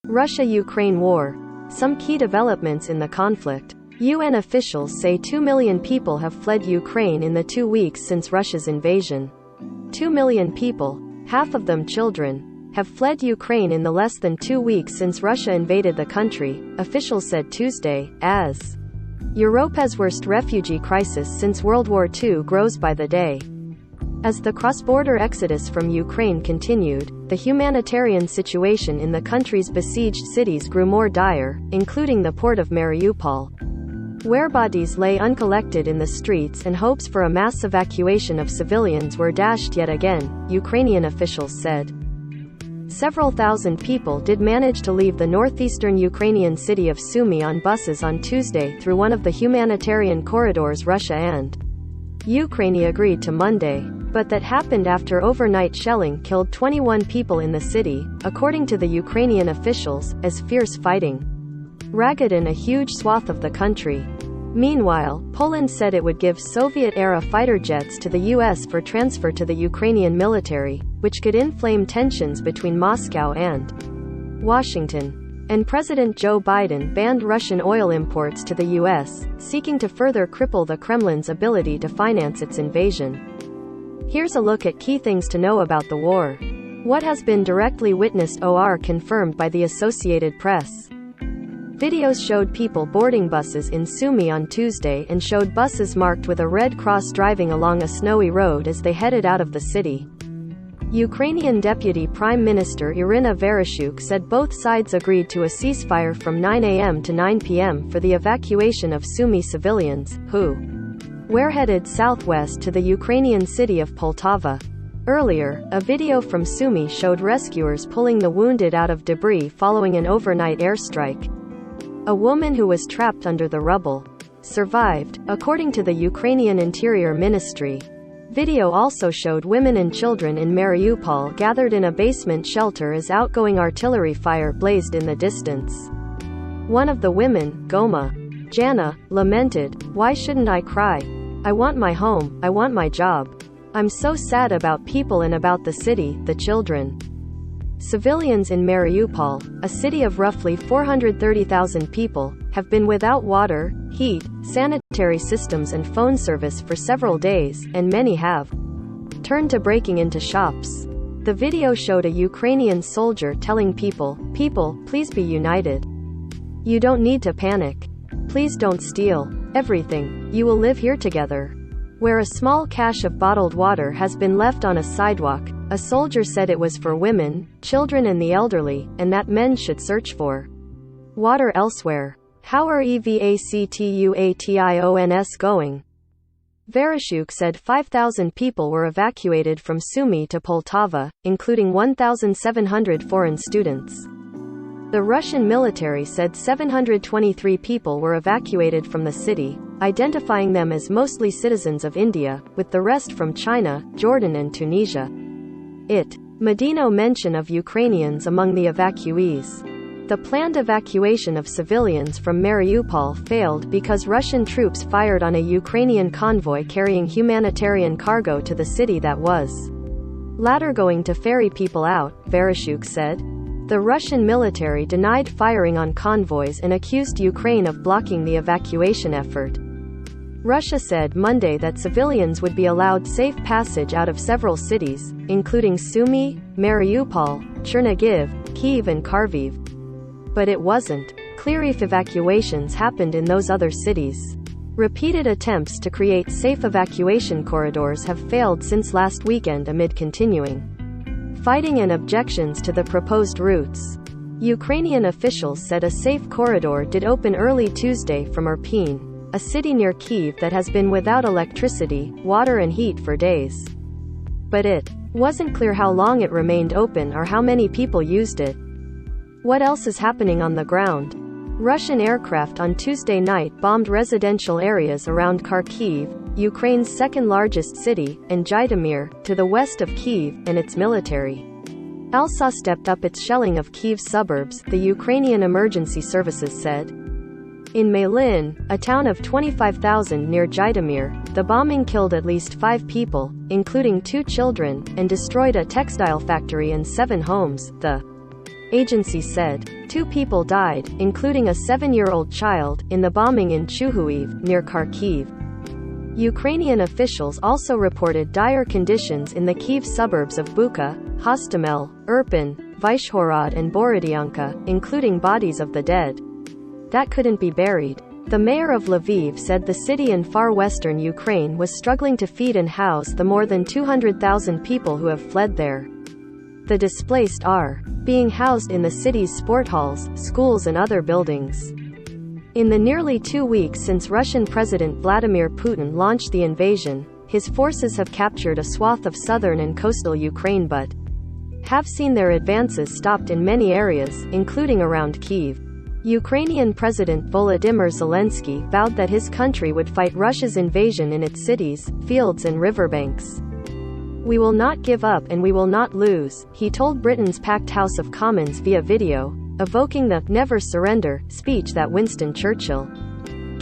Russia-Ukraine war. Some key developments in the conflict. UN officials say 2 million people have fled Ukraine in the 2 weeks since Russia's invasion. 2 million people, half of them children, have fled Ukraine in the less than 2 weeks since Russia invaded the country, officials said Tuesday, as Europe's worst refugee crisis since World War II grows by the day. As the cross-border exodus from Ukraine continued, the humanitarian situation in the country's besieged cities grew more dire, including the port of Mariupol, where bodies lay uncollected in the streets and hopes for a mass evacuation of civilians were dashed yet again, Ukrainian officials said. Several thousand people did manage to leave the northeastern Ukrainian city of Sumy on buses on Tuesday through one of the humanitarian corridors Russia and Ukraine agreed to Monday, but that happened after overnight shelling killed 21 people in the city, according to the Ukrainian officials, as fierce fighting ragged in a huge swath of the country. Meanwhile, Poland said it would give Soviet-era fighter jets to the US for transfer to the Ukrainian military, which could inflame tensions between Moscow and Washington. And President Joe Biden banned Russian oil imports to the US, seeking to further cripple the Kremlin's ability to finance its invasion. Here's a look at key things to know about the war. What has been directly witnessed or confirmed by the Associated Press. Videos showed people boarding buses in Sumy on Tuesday and showed buses marked with a red cross driving along a snowy road as they headed out of the city. Ukrainian Deputy Prime Minister Irina Vereshchuk said both sides agreed to a ceasefire from 9 a.m. to 9 p.m. for the evacuation of Sumy civilians, who were headed southwest to the Ukrainian city of Poltava. Earlier, a video from Sumy showed rescuers pulling the wounded out of debris following an overnight airstrike. A woman who was trapped under the rubble survived, according to the Ukrainian Interior Ministry. Video also showed women and children in Mariupol gathered in a basement shelter as outgoing artillery fire blazed in the distance. One of the women, Goma Jana, lamented, "Why shouldn't I cry? I want my home, I want my job. I'm so sad about people and about the city, the children." Civilians in Mariupol, a city of roughly 430,000 people, have been without water, heat, sanitary systems and phone service for several days, and many have turned to breaking into shops. The video showed a Ukrainian soldier telling people, please be united. You don't need to panic. Please don't steal everything. You will live here together. Where a small cache of bottled water has been left on a sidewalk, a soldier said it was for women, children and the elderly, and that men should search for water elsewhere. How are evacuations going? Vereshchuk said 5,000 people were evacuated from Sumy to Poltava, including 1,700 foreign students. The Russian military said 723 people were evacuated from the city, identifying them as mostly citizens of India, with the rest from China, Jordan and Tunisia. Made no mention of Ukrainians among the evacuees. The planned evacuation of civilians from Mariupol failed because Russian troops fired on a Ukrainian convoy carrying humanitarian cargo to the city that was later going to ferry people out, Vereshchuk said. The Russian military denied firing on convoys and accused Ukraine of blocking the evacuation effort. Russia said Monday that civilians would be allowed safe passage out of several cities, including Sumy, Mariupol, Chernihiv, Kyiv and Kharkiv. But it wasn't clear if evacuations happened in those other cities. Repeated attempts to create safe evacuation corridors have failed since last weekend amid continuing fighting and objections to the proposed routes. Ukrainian officials said a safe corridor did open early Tuesday from Irpin, a city near Kyiv that has been without electricity, water and heat for days. But it wasn't clear how long it remained open or how many people used it. What else is happening on the ground? Russian aircraft on Tuesday night bombed residential areas around Kharkiv, Ukraine's second-largest city, and Zhytomyr, to the west of Kyiv, and its military also stepped up its shelling of Kyiv's suburbs, the Ukrainian Emergency Services said. In Mylin, a town of 25,000 near Zhytomyr, the bombing killed at least 5 people, including 2 children, and destroyed a textile factory and 7 homes, the agency said. 2 people died, including a 7-year-old child, in the bombing in Chuhuiv, near Kharkiv. Ukrainian officials also reported dire conditions in the Kyiv suburbs of Bucha, Hostomel, Irpin, Vyshhorod and Borodyanka, including bodies of the dead that couldn't be buried. The mayor of Lviv said the city in far western Ukraine was struggling to feed and house the more than 200,000 people who have fled there. The displaced are being housed in the city's sport halls, schools and other buildings. In the nearly 2 weeks since Russian President Vladimir Putin launched the invasion, his forces have captured a swath of southern and coastal Ukraine but have seen their advances stopped in many areas, including around Kyiv. Ukrainian President Volodymyr Zelensky vowed that his country would fight Russia's invasion in its cities, fields and riverbanks. "We will not give up and we will not lose," he told Britain's packed House of Commons via video, evoking the "never surrender" speech that Winston Churchill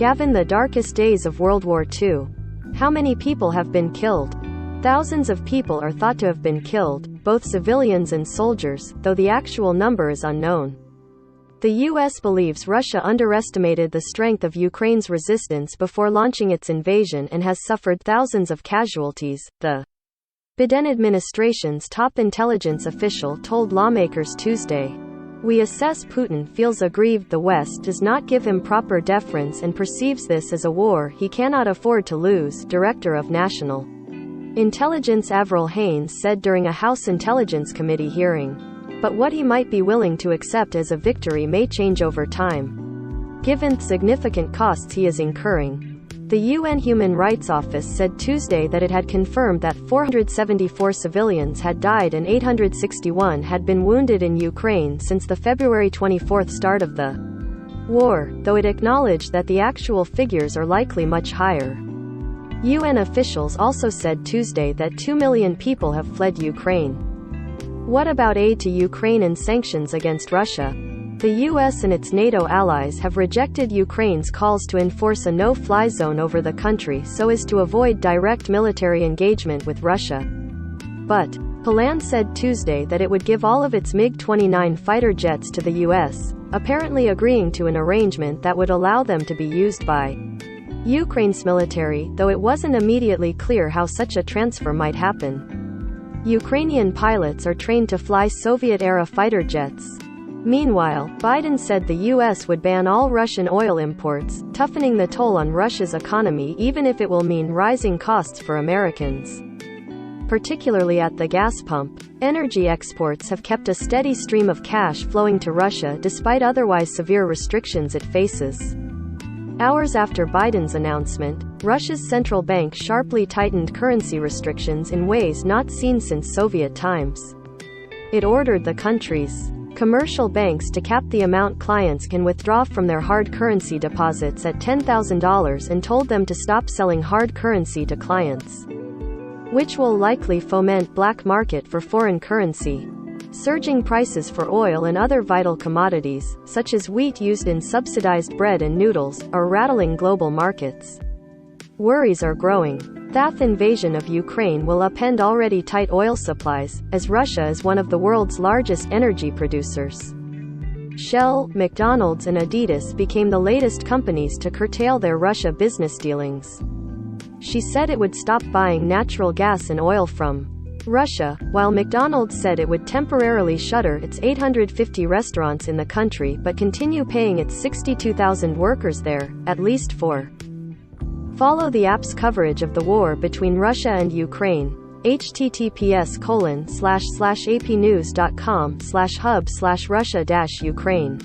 gave in the darkest days of World War II. How many people have been killed? Thousands of people are thought to have been killed, both civilians and soldiers, though the actual number is unknown. The U.S. believes Russia underestimated the strength of Ukraine's resistance before launching its invasion and has suffered thousands of casualties, the Biden administration's top intelligence official told lawmakers Tuesday. "We assess Putin feels aggrieved the West does not give him proper deference and perceives this as a war he cannot afford to lose," Director of National Intelligence Avril Haines said during a House Intelligence Committee hearing. But what he might be willing to accept as a victory may change over time, given the significant costs he is incurring. The UN Human Rights Office said Tuesday that it had confirmed that 474 civilians had died and 861 had been wounded in Ukraine since the February 24 start of the war, though it acknowledged that the actual figures are likely much higher. UN officials also said Tuesday that 2 million people have fled Ukraine. What about aid to Ukraine and sanctions against Russia? The US and its NATO allies have rejected Ukraine's calls to enforce a no-fly zone over the country so as to avoid direct military engagement with Russia. But Poland said Tuesday that it would give all of its MiG-29 fighter jets to the US, apparently agreeing to an arrangement that would allow them to be used by Ukraine's military, though it wasn't immediately clear how such a transfer might happen. Ukrainian pilots are trained to fly Soviet-era fighter jets. Meanwhile, Biden said the U.S. would ban all Russian oil imports, toughening the toll on Russia's economy even if it will mean rising costs for Americans. Particularly at the gas pump, energy exports have kept a steady stream of cash flowing to Russia despite otherwise severe restrictions it faces. Hours after Biden's announcement, Russia's central bank sharply tightened currency restrictions in ways not seen since Soviet times. It ordered the country's commercial banks to cap the amount clients can withdraw from their hard currency deposits at $10,000 and told them to stop selling hard currency to clients, which will likely foment black market for foreign currency. Surging prices for oil and other vital commodities, such as wheat used in subsidized bread and noodles, are rattling global markets. Worries are growing. The invasion of Ukraine will upend already tight oil supplies, as Russia is one of the world's largest energy producers. Shell, McDonald's and Adidas became the latest companies to curtail their Russia business dealings. She said it would stop buying natural gas and oil from Russia, while McDonald's said it would temporarily shutter its 850 restaurants in the country but continue paying its 62,000 workers there, at least for. Follow the app's coverage of the war between Russia and Ukraine. https://apnews.com/hub/Russia-Ukraine